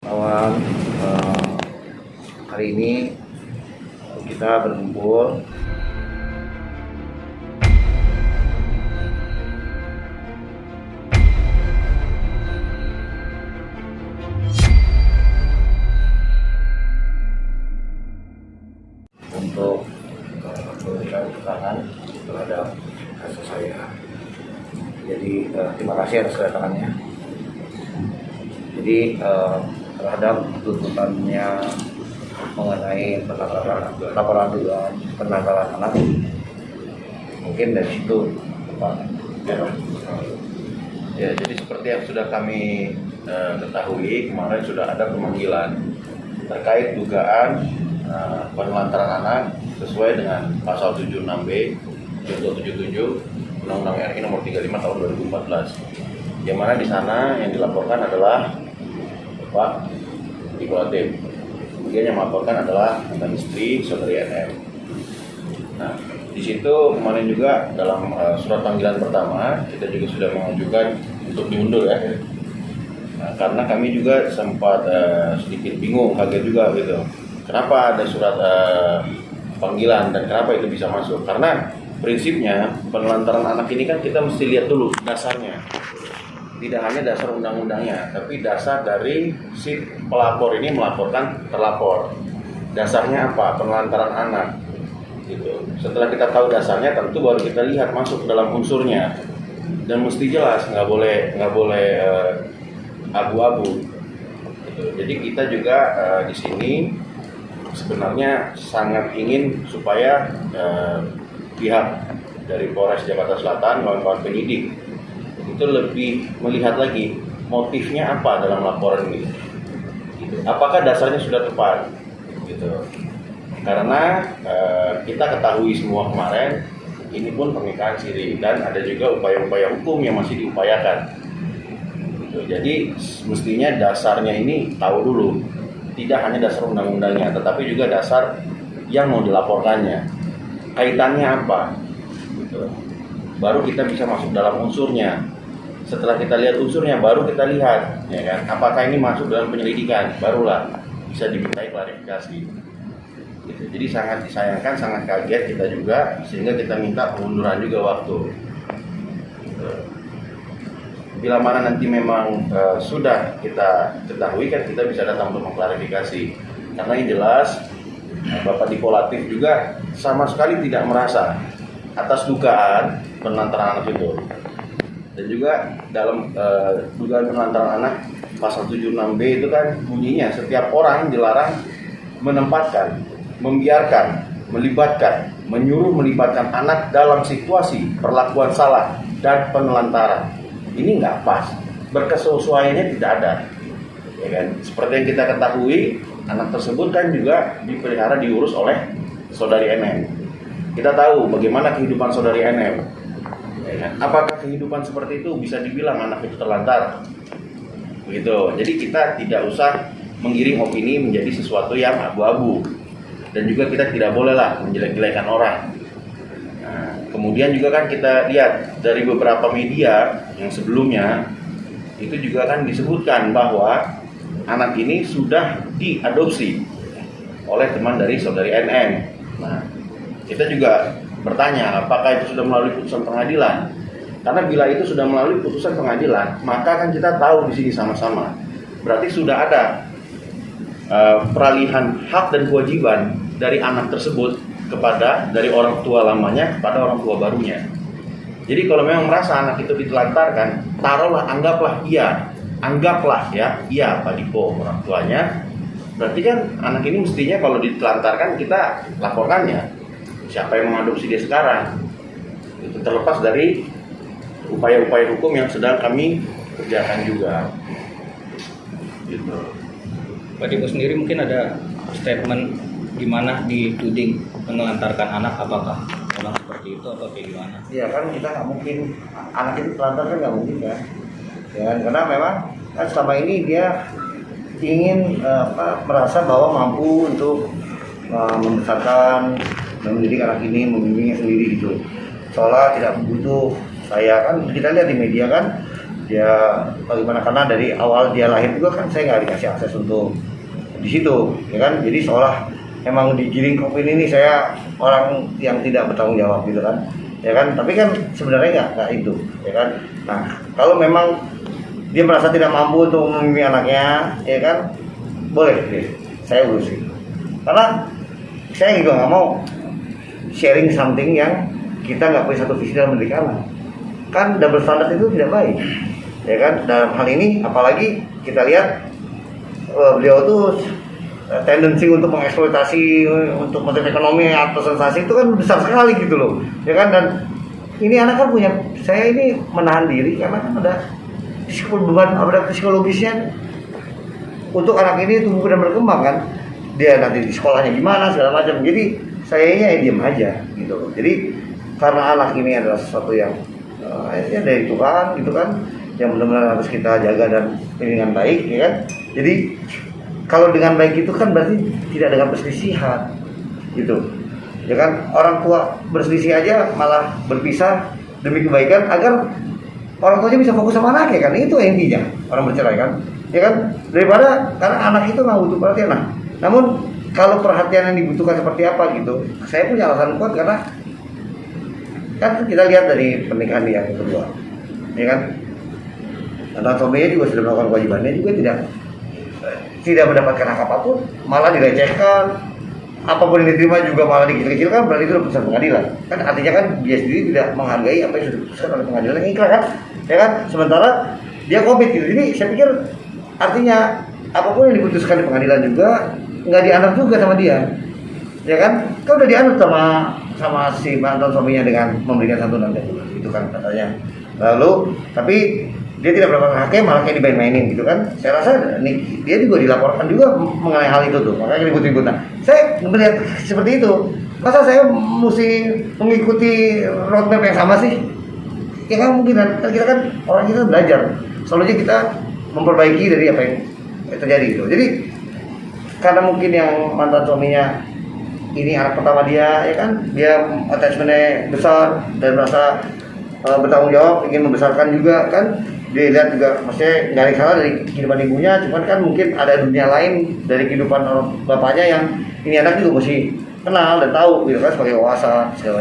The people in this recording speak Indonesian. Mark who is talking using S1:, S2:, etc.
S1: Kawan, hari ini kita berkumpul untuk memberikan keterangan terhadap kasus saya. Jadi terima kasih atas kedatangannya. Jadi terhadap tuntutannya mengenai laporan dugaan penangkalan anak, mungkin dari situ Pak.
S2: Ya, jadi seperti yang sudah kami ketahui, kemarin sudah ada pemanggilan terkait dugaan penelantaran anak sesuai dengan pasal 76B junto 77 Undang-Undang RI nomor 35 tahun 2014. Yang mana di sana yang dilaporkan adalah Pak Ibu Latif. Kemudian yang melaporkan adalah mantan istri saudari NM. Nah, di situ kemarin juga dalam surat panggilan pertama kita juga sudah mengajukan untuk diundur ya. Nah, karena kami juga sempat sedikit bingung, kaget juga gitu. Kenapa ada surat panggilan dan kenapa itu bisa masuk? Karena prinsipnya penelantaran anak ini kan kita mesti lihat dulu dasarnya. Tidak hanya dasar undang-undangnya, tapi dasar dari si pelapor ini melaporkan terlapor. Dasarnya apa? Penelantaran anak. Gitu. Setelah kita tahu dasarnya, tentu baru kita lihat masuk ke dalam unsurnya. Dan mesti jelas, nggak boleh abu-abu. Gitu. Jadi kita juga di sini sebenarnya sangat ingin supaya pihak dari Polres Jakarta Selatan, kawan-kawan penyidik itu lebih melihat lagi motifnya apa dalam laporan ini. Gitu. Apakah dasarnya sudah tepat? Gitu. Karena kita ketahui semua kemarin ini pun pernikahan siri dan ada juga upaya-upaya hukum yang masih diupayakan. Gitu. Jadi mestinya dasarnya ini tahu dulu. Tidak hanya dasar undang-undangnya, tetapi juga dasar yang mau dilaporkannya. Kaitannya apa? Gitu. Baru kita bisa masuk dalam unsurnya. Setelah kita lihat unsurnya, baru kita lihat, ya kan? Apakah ini masuk dalam penyelidikan? Barulah bisa dimintai klarifikasi. Gitu. Jadi sangat disayangkan, sangat kaget kita juga, sehingga kita minta pengunduran juga waktu. Gitu. Bila mana nanti memang sudah kita ketahui kan kita bisa datang untuk mengklarifikasi. Karena yang jelas Bapak Diko Latif juga sama sekali tidak merasa atas dugaan penelantaran anak itu. Dan juga dalam dugaan penelantaran anak pasal 76B itu kan bunyinya setiap orang dilarang menempatkan, membiarkan, melibatkan, menyuruh melibatkan anak dalam situasi perlakuan salah dan penelantaran. Ini nggak pas, berkesesuaiannya tidak ada. Ya kan? Seperti yang kita ketahui, anak tersebut kan juga dipelihara diurus oleh saudari NM. Kita tahu bagaimana kehidupan saudari NM. Ya kan? Apakah kehidupan seperti itu bisa dibilang anak itu terlantar? Begitu. Jadi kita tidak usah menggiring opini menjadi sesuatu yang abu-abu. Dan juga kita tidak bolehlah menjelek-jelekan orang. Nah, kemudian juga kan kita lihat dari beberapa media yang sebelumnya itu juga kan disebutkan bahwa anak ini sudah diadopsi oleh teman dari saudari NM. Nah, kita juga bertanya apakah itu sudah melalui putusan pengadilan? Karena bila itu sudah melalui putusan pengadilan, maka kan kita tahu di sini sama-sama. Berarti sudah ada peralihan hak dan kewajiban dari anak tersebut dari orang tua lamanya kepada orang tua barunya. Jadi kalau memang merasa anak itu ditelantarkan, taruhlah, anggaplah iya Pak Diko orang tuanya. Berarti kan anak ini mestinya kalau ditelantarkan kita laporkannya. Siapa yang mengadopsi dia sekarang? Itu terlepas dari upaya-upaya hukum yang sedang kami kerjakan juga. Gitu.
S3: Pak Diko sendiri mungkin ada statement di mana dituding menelantarkan anak, apakah memang seperti itu atau kayak gimana?
S1: Iya kan kita nggak mungkin anak itu terlantar kan nggak mungkin kan? Ya, karena memang kan selama ini dia ingin merasa bahwa mampu untuk membesarkan, mendidik anak ini, membimbingnya sendiri gitu. Seolah tidak butuh saya kan, kita lihat di media kan dia bagaimana, karena dari awal dia lahir juga kan saya nggak dikasih akses untuk di situ, ya kan. Jadi seolah emang digiring ke ini saya orang yang tidak bertanggung jawab gitu kan, ya kan. Tapi kan sebenarnya nggak itu, ya kan. Nah kalau memang dia merasa tidak mampu untuk membimbing anaknya, ya kan, boleh deh saya urusin, karena saya juga nggak mau sharing something yang kita nggak punya satu visi dalam mendidik anak. Kan double standard itu tidak baik, ya kan. Dalam hal ini apalagi kita lihat beliau tuh tendensi untuk mengeksploitasi untuk motif ekonomi atau sensasi itu kan besar sekali gitu loh, ya kan. Dan ini anak kan punya, saya ini menahan diri karena kan ada beban, ada psikologisnya untuk anak ini tumbuh dan berkembang kan. Dia nanti di sekolahnya gimana segala macam. Jadi sayanya diam aja gitu loh. Jadi karena anak ini adalah sesuatu yang ya dari Tuhan gitu kan, yang benar-benar harus kita jaga dan ini dengan baik, ya kan. Jadi kalau dengan baik itu kan berarti tidak dengan perselisihan gitu, ya kan. Orang tua berselisih aja malah berpisah demi kebaikan agar orang tuanya bisa fokus sama anaknya kan. Itu intinya orang bercerai kan, ya kan. Daripada karena anak itu nggak butuh perhatian. Nah, namun kalau perhatian yang dibutuhkan seperti apa gitu, saya punya alasan kuat karena kan kita lihat dari pernikahan yang kedua, ya kan. Dan suaminya juga sudah melakukan kewajibannya, juga tidak mendapatkan hak apapun, malah dilecehkan, apapun yang diterima juga malah dikecil-kecilkan, berarti itu putusan pengadilan. Kan artinya kan dia sendiri tidak menghargai apa yang sudah diputuskan oleh pengadilan yang inkrah kan, ya kan. Sementara dia komit gitu. Jadi saya pikir artinya apapun yang diputuskan di pengadilan juga nggak dianggap juga sama dia, ya kan. Kan udah dianut sama si mantan suaminya dengan memberikan santunan itu kan katanya. Lalu tapi dia tidak mendapatkan haknya, malah kayak dimain-mainin gitu kan. Saya rasa nih, dia juga dilaporkan juga mengenai hal itu tuh, makanya ribut-ribut. Nah, saya melihat seperti itu, masa saya mesti mengikuti roadmap yang sama sih? Ya kan mungkin kan kita kan orang, kita belajar, selalu kita memperbaiki dari apa yang terjadi gitu. Jadi karena mungkin yang mantan suaminya ini anak pertama dia, ya kan, dia attachmentnya besar dan merasa bertanggung jawab, ingin membesarkan juga kan. Dia lihat juga, maksudnya nggak ada salah dari kehidupan ibunya, cuman kan mungkin ada dunia lain dari kehidupan bapaknya yang ini anak juga mesti kenal dan tahu gitu kan, sebagai wawasan segala.